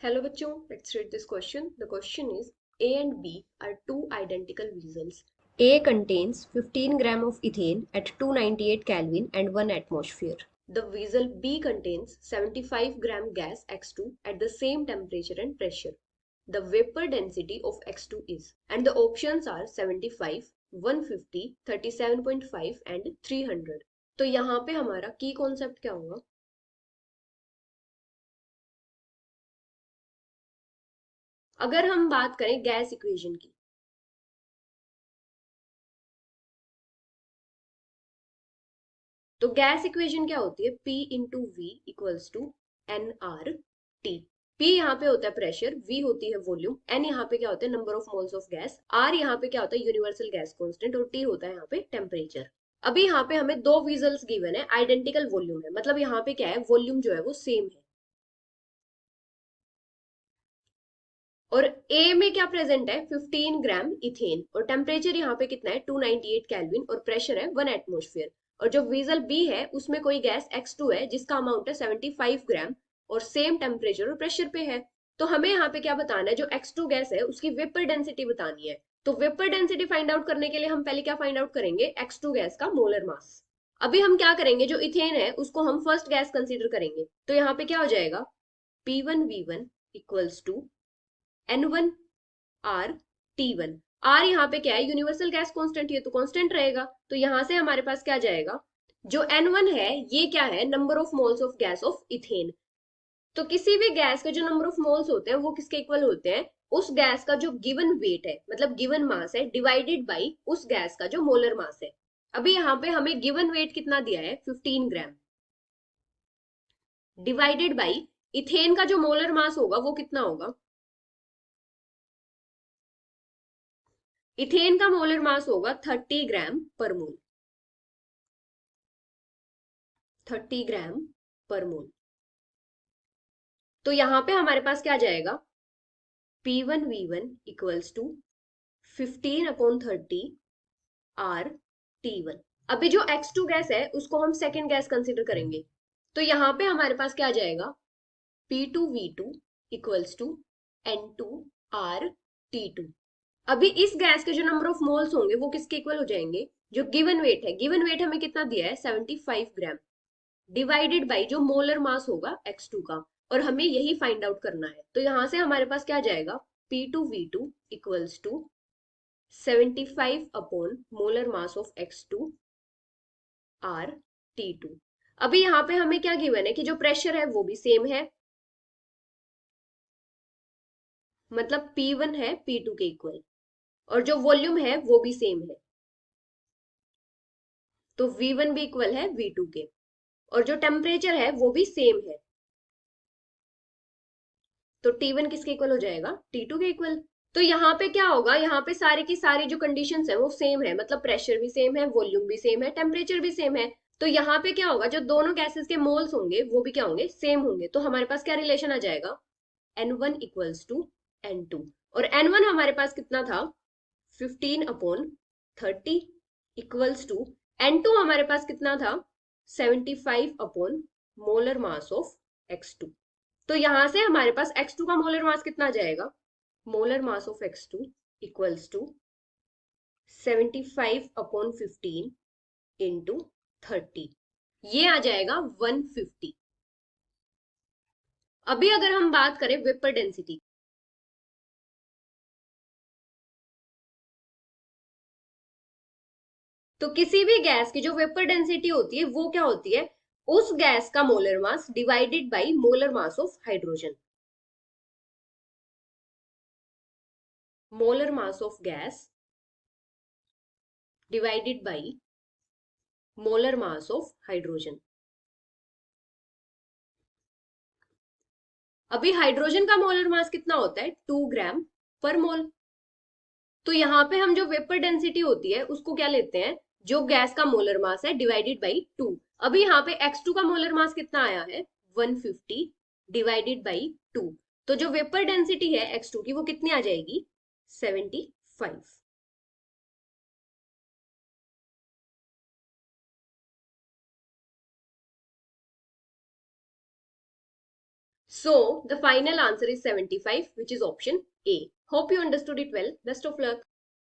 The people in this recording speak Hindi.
Hello बच्चों, let's read this question. The question is A and B are two identical vessels. A contains 15 gram of ethane at 298 Kelvin and 1 atmosphere. The vessel B contains 75 gram gas X2 at the same temperature and pressure. The vapor density of X2 is, and the options are 75, 150, 37.5 and 300. तो यहाँ पे हमारा की कॉन्सेप्ट क्या होगा? अगर हम बात करें गैस इक्वेशन की, तो गैस इक्वेशन क्या होती है? P into V equals to N R T. P यहाँ पे होता है प्रेशर, V होती है वॉल्यूम, N यहाँ पे क्या होता है? Number of moles of gas, R यहाँ पे क्या होता है? यूनिवर्सल गैस कांस्टेंट, और T होता है यहाँ पे टेम्परेचर। अभी यहाँ पे हमें दो विजल्स गिवन है, आइडेंटिकल वॉल्यूम है, मतलब यहाँ पे क्या है? वॉल्यूम जो है वो सेम है। और A में क्या प्रेजेंट है? 15 ग्राम इथेन, और टेम्परेचर यहाँ पे कितना है? 298 केल्विन, और प्रेशर है 1 एटमोस्फियर। और जो वीजल बी है उसमें कोई गैस X2 है जिसका अमाउंट है 75 ग्राम, और सेम टेम्परेचर और प्रेशर पे है। तो हमें यहाँ पे क्या बताना है? जो X2 गैस है उसकी वेपर डेंसिटी बतानी है। तो वेपर डेंसिटी फाइंड आउट करने के लिए हम पहले क्या फाइंड आउट करेंगे? X2 गैस का मोलर मास। अभी हम क्या करेंगे? जो इथेन है उसको हम फर्स्ट गैस कंसीडर करेंगे, तो यहाँ पे क्या हो जाएगा? P1V1 equals to N1 R T one. R यहाँ पे क्या है? यूनिवर्सल गैस कांस्टेंट, ये तो कांस्टेंट रहेगा। तो यहां से हमारे पास क्या जाएगा? जो N1 है ये क्या है? Number of moles of gas off ethane. तो किसी भी गैस के जो नंबर ऑफ मोल्स होते हैं वो किसके इक्वल होते हैं? उस गैस का जो गिवन वेट है, मतलब गिवन मास है, डिवाइडेड बाई उस गैस का जो मोलर मास है। अभी यहाँ पे हमें गिवन वेट कितना दिया है? 15 ग्राम, डिवाइडेड बाई इथेन का जो मोलर मास होगा वो कितना होगा? इथेन का मोलर मास होगा 30 ग्राम पर मोल। 30 ग्राम पर मोल। तो यहां पे हमारे पास क्या जाएगा? P1V1 equals to 15/30 R T one. अभी जो X2 गैस है उसको हम सेकेंड गैस कंसिडर करेंगे, तो यहाँ पे हमारे पास क्या जाएगा? P2V2 equals to N2R T2। अभी इस गैस के जो नंबर ऑफ मोल्स होंगे वो किसके इक्वल हो जाएंगे? जो गिवन वेट है, गिवन वेट हमें कितना दिया है? 75 ग्राम, डिवाइडेड बाई जो मोलर मास होगा X2 का, और हमें यही फाइंड आउट करना है। तो यहां से हमारे पास क्या जाएगा? P2V2 equals to 75 upon molar mass of X2 R T2। अभी यहाँ पे हमें क्या गिवन है? कि जो प्रेशर है वो भी सेम है, मतलब P1 है P2 के इक्वल, और जो वॉल्यूम है वो भी सेम है, तो V1 भी इक्वल है V2 के, और जो टेम्परेचर है वो भी सेम है। तो T1 किसके इक्वल हो जाएगा? T2 के इक्वल। तो यहाँ पे क्या होगा? यहाँ पे सारी की सारी जो कंडीशंस है वो सेम है, मतलब प्रेशर भी सेम है, वॉल्यूम भी सेम है, टेम्परेचर भी सेम है। तो यहाँ पे क्या होगा? जो दोनों गैसेस के मोल्स होंगे वो भी क्या होंगे? सेम होंगे। तो हमारे पास क्या रिलेशन आ जाएगा? N1 equals to N2। और N1 हमारे पास कितना था? 15/30 इक्वल्स टू N2 हमारे पास कितना था? 75 upon molar mass of X2। तो यहां से हमारे पास X2 का मोलर मास कितना आ जाएगा? Molar mass of X2 equals to 75/15 into 30, ये आ जाएगा 150। अभी अगर हम बात करें वेपर डेंसिटी, तो किसी भी गैस की जो वेपर डेंसिटी होती है वो क्या होती है? उस गैस का molar mass divided by molar mass of hydrogen. Molar mass of gas divided by molar mass of hydrogen. अभी हाइड्रोजन का मोलर मास कितना होता है? 2 ग्राम पर मोल। तो यहाँ पे हम जो वेपर डेंसिटी होती है उसको क्या लेते हैं? जो गैस का मोलर मास है डिवाइडेड बाई 2। अभी यहाँ पे X2 का मोलर मास कितना आया है? 150 डिवाइडेड बाई 2। तो जो वेपर डेंसिटी है X2 की वो कितनी आ जाएगी? 75। So the final answer is 75, which is option A. Hope you understood it well. Best of luck.